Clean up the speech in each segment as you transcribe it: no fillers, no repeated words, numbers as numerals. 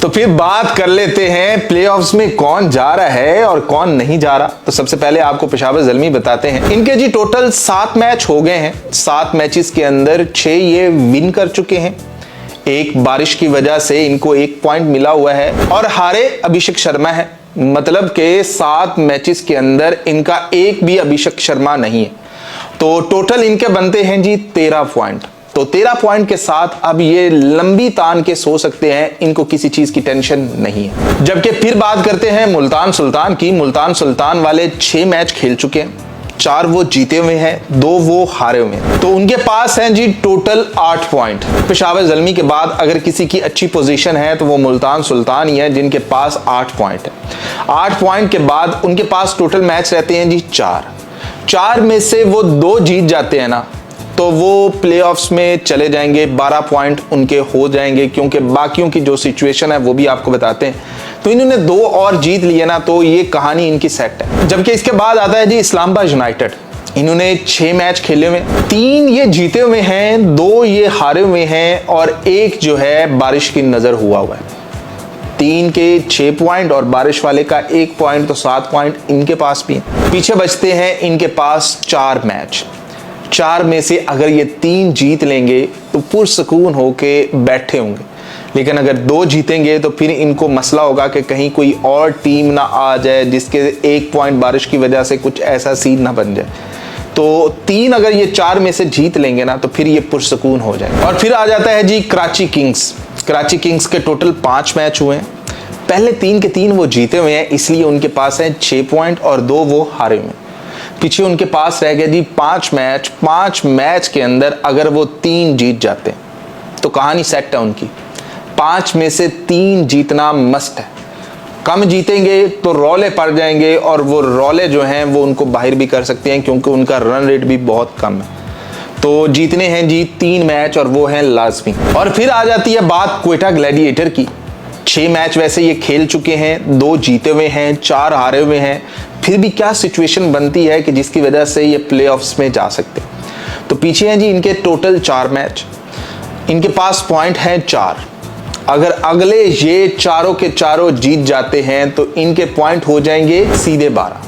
तो फिर बात कर लेते हैं प्लेऑफ्स में कौन जा रहा है और कौन नहीं जा रहा। तो सबसे पहले आपको पेशावर ज़ल्मी बताते हैं। इनके जी टोटल 7 मैच हो गए हैं। 7 मैचेस के अंदर 6 ये विन कर चुके हैं। एक बारिश की वजह से इनको 1 पॉइंट मिला हुआ है और हारे अभिषेक शर्मा है। मतलब के 7 मैचेस के अंदर इनका एक भी अभिषेक शर्मा नहीं है। तो टोटल इनके बनते हैं जी 13 पॉइंट। तो 13 पॉइंट के साथ अब ये लंबी तान के सो सकते हैं, इनको किसी चीज की टेंशन नहीं है। जबकि फिर बात करते हैं मुल्तान सुल्तान की। मुल्तान सुल्तान वाले 6 मैच खेल चुके हैं, 4 वो जीते हुए हैं, 2 वो हारे हुए हैं। तो उनके पास हैं जी टोटल 8 पॉइंट। पेशावर ज़ल्मी के बाद अगर किसी की अच्छी पोजीशन है तो वो मुल्तान सुल्तान ही है, जिनके पास 8 पॉइंट है। 8 पॉइंट के बाद उनके पास टोटल मैच रहते हैं जी 4 में से वो 2 जीत जाते हैं ना, तो वो प्लेऑफ्स में चले जाएंगे। 12 पॉइंट उनके हो जाएंगे, क्योंकि बाकियों की जो सिचुएशन है वो भी आपको बताते हैं। तो इन्होंने 2 और जीत लिए ना, तो ये कहानी इनकी सेट है। जबकि इसके बाद आता है जी इस्लामाबाद यूनाइटेड। इन्होंने 6 मैच खेले हुए, 3 ये जीते हुए हैं, 2 ये हारे हुए हैं और 1 जो है बारिश की नजर हुआ है। 3 के 6 पॉइंट और बारिश वाले का 1 पॉइंट, तो 7 पॉइंट इनके पास भी हैं। पीछे बचते हैं इनके पास 4 मैच। 4 में से अगर ये 3 जीत लेंगे तो पुरसकून होके बैठे होंगे, लेकिन अगर 2 जीतेंगे तो फिर इनको मसला होगा कि कहीं कोई और टीम ना आ जाए जिसके 1 पॉइंट बारिश की वजह से कुछ ऐसा सीन ना बन जाए। तो 3 अगर ये 4 में से जीत लेंगे ना, तो फिर ये पुरसकून हो जाए। और फिर आ जाता है जी कराची किंग्स। कराची किंग्स के टोटल 5 मैच हुए हैं। पहले 3 के 3 वो जीते हुए हैं, इसलिए उनके पास है 6 पॉइंट और 2 वो हारे हुए हैं। पीछे उनके पास रह गया जी 5 मैच। 5 मैच के अंदर अगर वो 3 जीत जाते हैं तो कहानी सेट है उनकी। 5 में से 3 जीतना मस्ट है। कम जीतेंगे तो रौले पड़ जाएंगे और वो रौले जो हैं वो उनको बाहर भी कर सकते हैं, क्योंकि उनका रन रेट भी बहुत कम है। तो जीतने हैं जी 3 मैच और वो हैं लाजमी। और फिर आ जाती है बात क्वेटा ग्लैडिएटर की। 6 मैच वैसे ये खेल चुके हैं, 2 जीते हुए हैं, 4 हारे हुए हैं। फिर भी क्या सिचुएशन बनती है कि जिसकी वजह से ये प्लेऑफ्स में जा सकते हैं। तो पीछे हैं जी इनके टोटल 4 मैच। इनके पास पॉइंट हैं 4। अगर अगले ये चारों के चारों जीत जाते हैं तो इनके पॉइंट हो जाएंगे सीधे 12।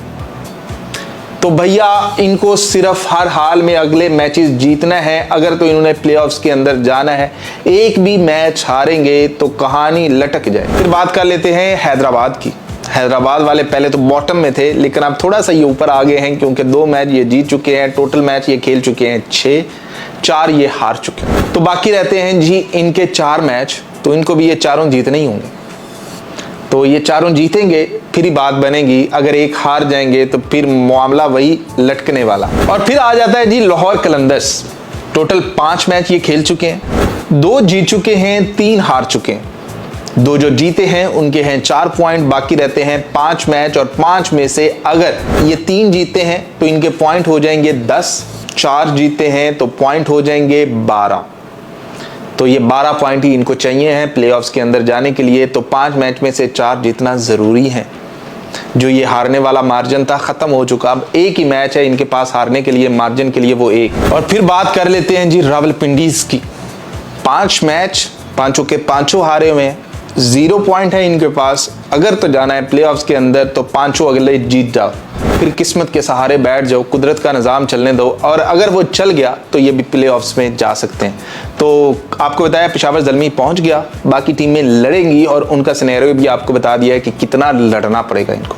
तो भैया इनको सिर्फ हर हाल में अगले मैचेस जीतना है अगर तो इन्होंने प्लेऑफ्स के अंदर जाना है। एक भी मैच हारेंगे तो कहानी लटक जाए। फिर बात कर लेते हैं हैदराबाद की। हैदराबाद वाले पहले तो बॉटम में थे, लेकिन अब थोड़ा सा ये ऊपर आ गए हैं, क्योंकि 2 मैच ये जीत चुके हैं। टोटल मैच ये खेल चुके हैं 6, 4 ये हार चुके हैं। तो बाकी रहते हैं जी इनके 4 मैच। तो इनको भी ये चारों जीतने ही होंगे। तो ये चारों जीतेंगे फिर ही बात बनेगी। अगर एक हार जाएंगे तो फिर मामला वही लटकने वाला। और फिर आ जाता है जी लाहौर कलंदर्स। टोटल 5 मैच ये खेल चुके हैं, 2 जीत चुके हैं, 3 हार चुके हैं। 2 जो जीते हैं उनके हैं 4 पॉइंट। बाकी रहते हैं 5 मैच और 5 में से अगर ये 3 जीते हैं तो इनके पॉइंट हो जाएंगे 10। 4 जीते हैं तो पॉइंट हो जाएंगे 12। तो ये 12 पॉइंट ही इनको चाहिए हैं प्लेऑफ्स के अंदर जाने के लिए। तो 5 मैच में से 4 जीतना जरूरी है। जो ये हारने वाला मार्जिन था खत्म हो चुका। अब एक ही मैच है इनके पास हारने के लिए, मार्जिन के लिए वो एक। और फिर बात कर लेते हैं जी रावलपिंडीज की। 5 मैच, 5 के 5 हारे हुए हैं, 0 पॉइंट है इनके पास। अगर तो जाना है प्लेऑफ्स के अंदर तो 5 अगले जीत जाओ, फिर किस्मत के सहारे बैठ जाओ, कुदरत का निज़ाम चलने दो। और अगर वो चल गया तो ये भी प्लेऑफ्स में जा सकते हैं। तो आपको बताया पेशावर ज़ल्मी पहुंच गया, बाकी टीमें लड़ेंगी और उनका सिनेरियो भी आपको बता दिया है कि कितना लड़ना पड़ेगा इनको।